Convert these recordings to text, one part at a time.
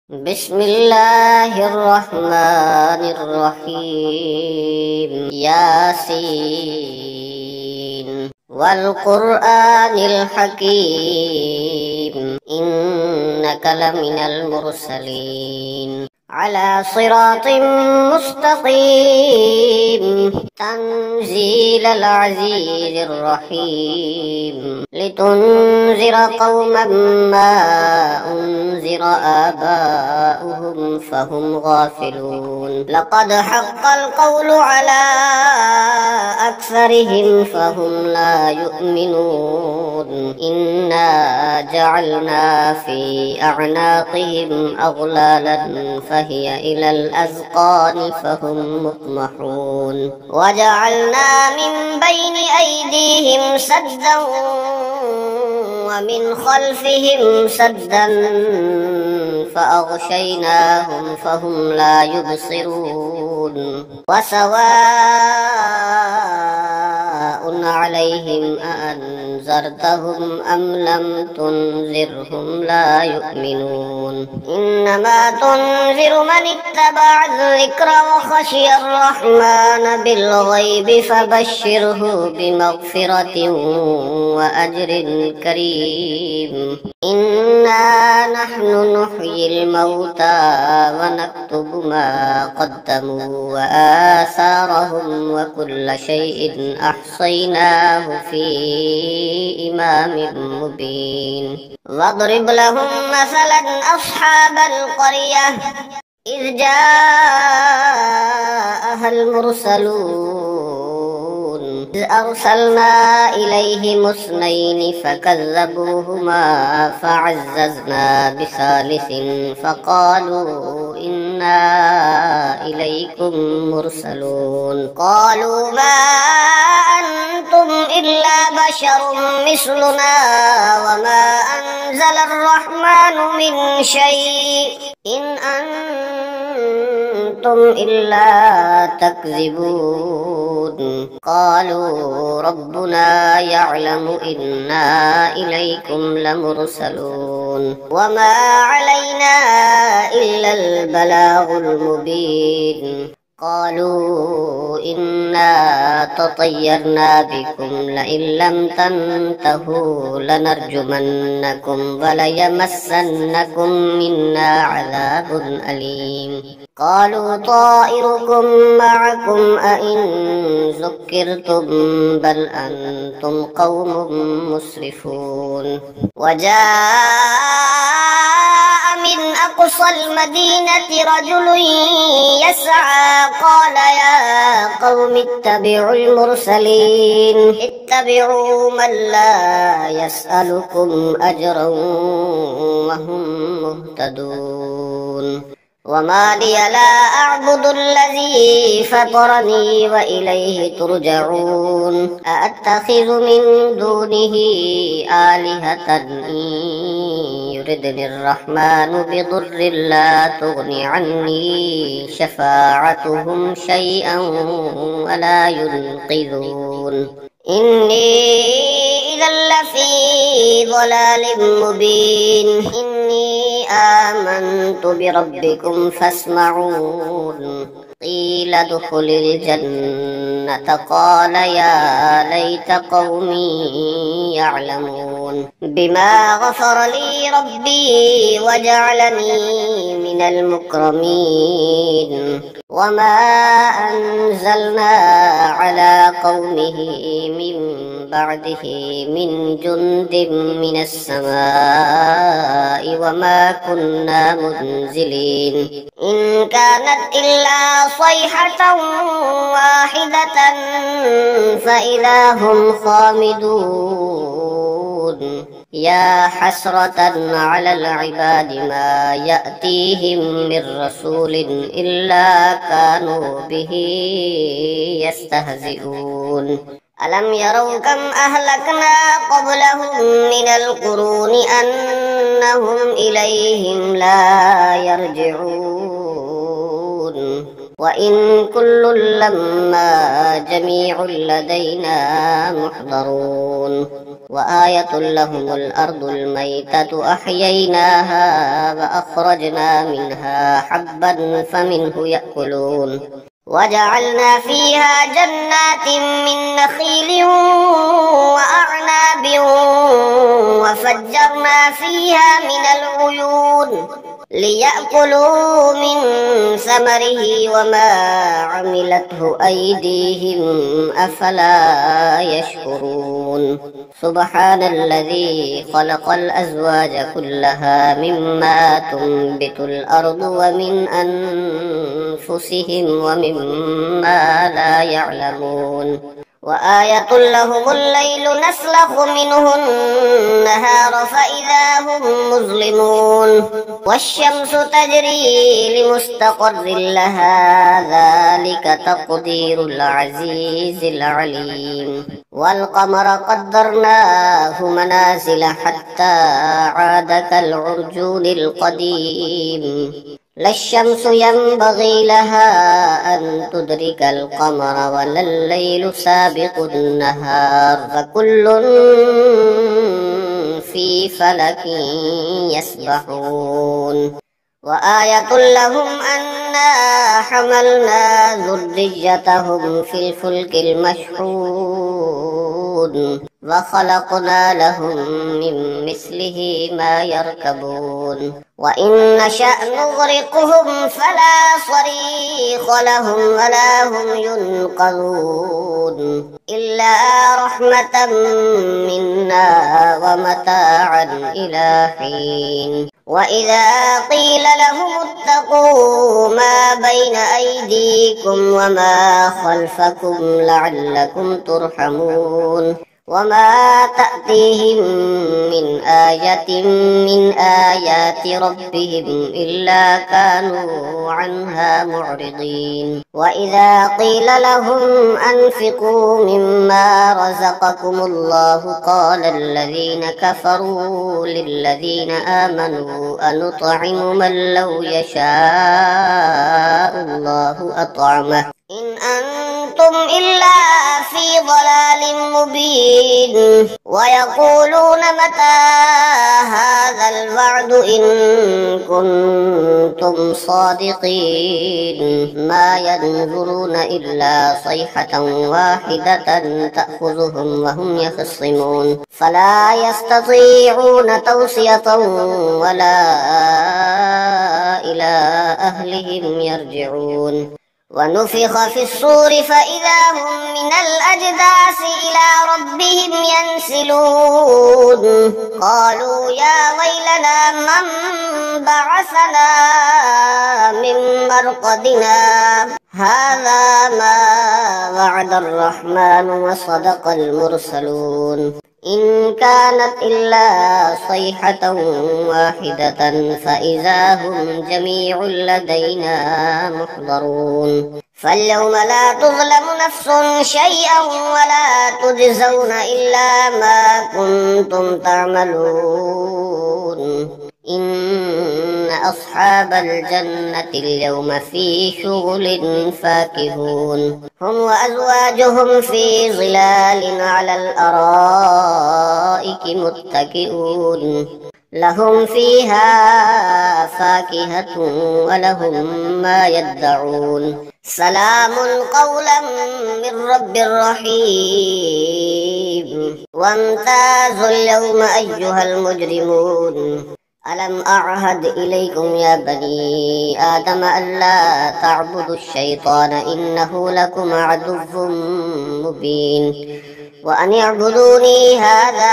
بسم الله الرحمن الرحيم ياسين والقرآن الحكيم إنك لمن المرسلين على صراط مستقيم تنزيل العزيز الرحيم لتنذر قوما ما أنذر آباؤهم فهم غافلون لقد حق القول على أكثرهم فهم لا يؤمنون إنا جعلنا في أعناقهم أغلالا فهي إلى الأذقان فهم مقمحون وجعلنا من بين أيديهم سدا ومن خلفهم سدا فأغشيناهم فهم لا يبصرون وسواء عليهم أأنذرتهم أم لم تنذرهم لا يؤمنون إنما تنذر من اتبع الذكر وخشي الرحمن بالغيب فبشره بمغفرة وأجر كريم إنا نحن نحيي الموتى ونكتب ما قدموا وآثارهم وكل شيء أحصيناه في إمام مبين واضرب لهم مثلا أصحاب القرية إذ جاءها المرسلون إذ أرسلنا إليهم اثنين فكذبوهما فعززنا بثالث فقالوا إنا إليكم مرسلون قالوا ما أنتم إلا بشر مثلنا وما أنزل الرحمن من شيء إن أنتم إلا تكذبون قالوا ربنا يعلم إنا إليكم لمرسلون وما علينا إلا البلاغ المبين قالوا إنا تطيرنا بكم لئن لم تنتهوا لنرجمنكم وليمسنكم منا عذاب أليم قالوا طائركم معكم أئن ذكرتم بل أنتم قوم مسرفون وجاء من أقصى المدينة رجل يسعى قال يا قوم اتبعوا المرسلين اتبعوا من لا يسألكم أجرا وهم مهتدون وما لي لا أعبد الذي فطرني وإليه ترجعون أأتخذ من دونه آلهة إن يردني الرحمن بضر لا تغن عني شفاعتهم شيئا ولا ينقذون إني إذا لفي ضلال مبين إني آمنت بربكم فاسمعون قيل ادخل الجنة قال يا ليت قومي يعلمون بما غفر لي ربي وجعلني من المكرمين وما أنزلنا على قومه من بعده من جند من السماء وما كنا منزلين إن كانت إلا صيحة واحدة فإذا هم خامدون يا حسرة على العباد ما يأتيهم من رسول إلا كانوا به يستهزئون ألم يروا كم أهلكنا قبلهم من القرون أنهم إليهم لا يرجعون وإن كل لما جميع لدينا محضرون وآية لهم الأرض الميتة أحييناها وأخرجنا منها حبا فمنه يأكلون وجعلنا فيها جنات من نخيل وأعناب وفجرنا فيها من العيون ليأكلوا من ثمره وما عملته أيديهم أفلا يشكرون سبحان الذي خلق الأزواج كلها مما تنبت الأرض ومن أنفسهم ومما لا يعلمون وآية لهم الليل نسلخ منه النهار فإذا هم مظلمون والشمس تجري لمستقر لها ذلك تقدير العزيز العليم والقمر قدرناه منازل حتى عاد كالعرجون القديم لا الشمس ينبغي لها أن تدرك القمر ولا الليل سابق النهار فكل في فلك يسبحون وآية لهم أنا حملنا ذريتهم في الفلك المشحون وخلقنا لهم من مثله ما يركبون وإن نشأ نغرقهم فلا صريخ لهم ولا هم ينقذون إلا رحمة منا ومتاعا إلى حين وإذا قيل لهم اتقوا ما بين أيديكم وما خلفكم لعلكم ترحمون وما تأتيهم من آية من آيات ربهم إلا كانوا عنها معرضين وإذا قيل لهم أنفقوا مما رزقكم الله قال الذين كفروا للذين آمنوا أنطعم من لو يشاء الله أطعمه إن أنتم إلا في ضلال مبين ويقولون متى هذا الوعد إن كنتم صادقين ما ينظرون إلا صيحة واحدة تأخذهم وهم يخصمون فلا يستطيعون توصية ولا إلى أهلهم يرجعون ونفخ في الصور فإذا هم من الأجداث إلى ربهم ينسلون قالوا يا ويلنا من بعثنا من مرقدنا هذا ما وعد الرحمن وصدق المرسلون إن كانت إلا صيحة واحدة فإذا هم جميع لدينا محضرون فاليوم لا تظلم نفس شيئا ولا تجزون إلا ما كنتم تعملون إن أصحاب الجنة اليوم في شغل فاكهون هم وأزواجهم في ظلال على الأرائك متكئون لهم فيها فاكهة ولهم ما يدعون سلام قولا من رب رحيم وامتازوا اليوم أيها المجرمون ألم أعهد إليكم يا بني آدم ألا تعبدوا الشيطان إنه لكم عدو مبين وأن اعبدوني هذا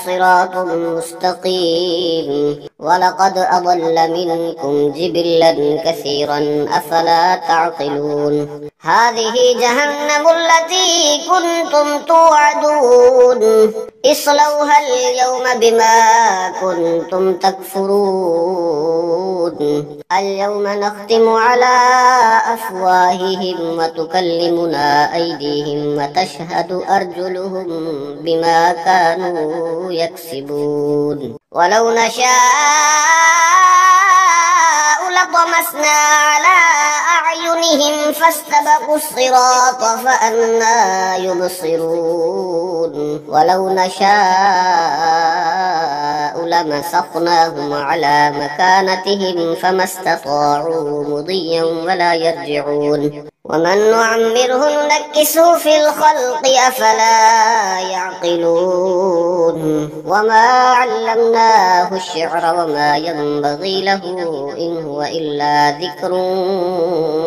صراط مستقيم ولقد أضل منكم جبلا كثيرا أفلا تعقلون هذه جهنم التي كنتم توعدون اصلوها اليوم بما كنتم تكفرون اليوم نختم على أفواههم وتكلمنا أيديهم وتشهد أرجلهم بما كانوا يكسبون ولو نشاء لطمسنا على أعينهم قومهم فاستبقوا الصراط فأنى يبصرون ولو نشاء لمسخناهم على مكانتهم فما استطاعوا مضيا ولا يرجعون ومن نعمره ننكسه في الخلق أفلا يعقلون وما علمناه الشعر وما ينبغي له إن هو إلا ذكر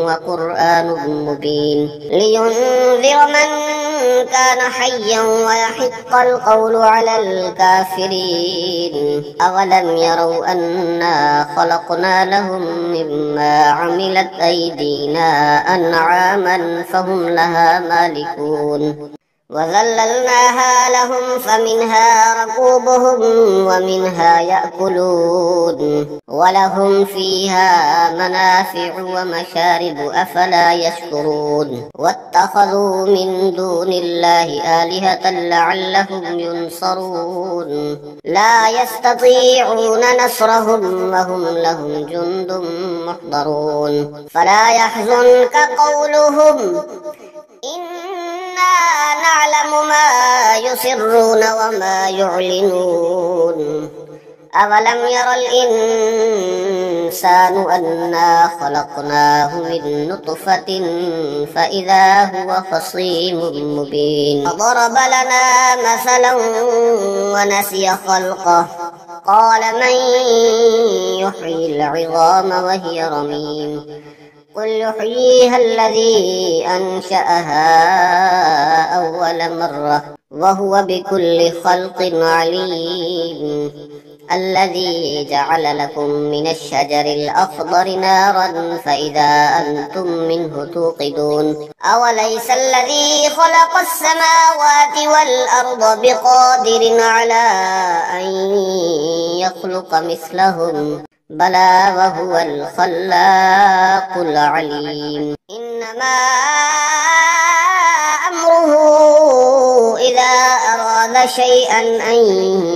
وقرآن مبين لينذر من كان حيا ويحق القول على الكافرين أولم يروا أنا خلقنا لهم مما عملت أيدينا أنعاما فهم لها مالكون وذللناها لهم فمنها ركوبهم ومنها يأكلون ولهم فيها منافع ومشارب أفلا يشكرون واتخذوا من دون الله آلهة لعلهم ينصرون لا يستطيعون نصرهم وهم لهم جند محضرون فلا يحزنك قولهم نعلم ما يسرون وما يعلنون أولم ير الإنسان أنا خلقناه من نطفة فإذا هو خصيم مبين ضرب لنا مثلا ونسي خلقه قال من يحيي العظام وهي رميم قل يحييها الذي أنشأها أول مرة وهو بكل خلق عليم الذي جعل لكم من الشجر الأخضر نارا فإذا أنتم منه توقدون أوليس الذي خلق السماوات والأرض بقادر على أن يخلق مثلهم بلى وهو الخلاق العليم إنما أمره إذا أراد شيئا أن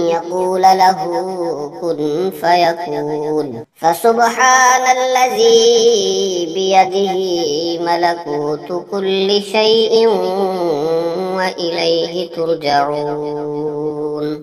يقول له كن فيكون فسبحان الذي بيده ملكوت كل شيء وإليه ترجعون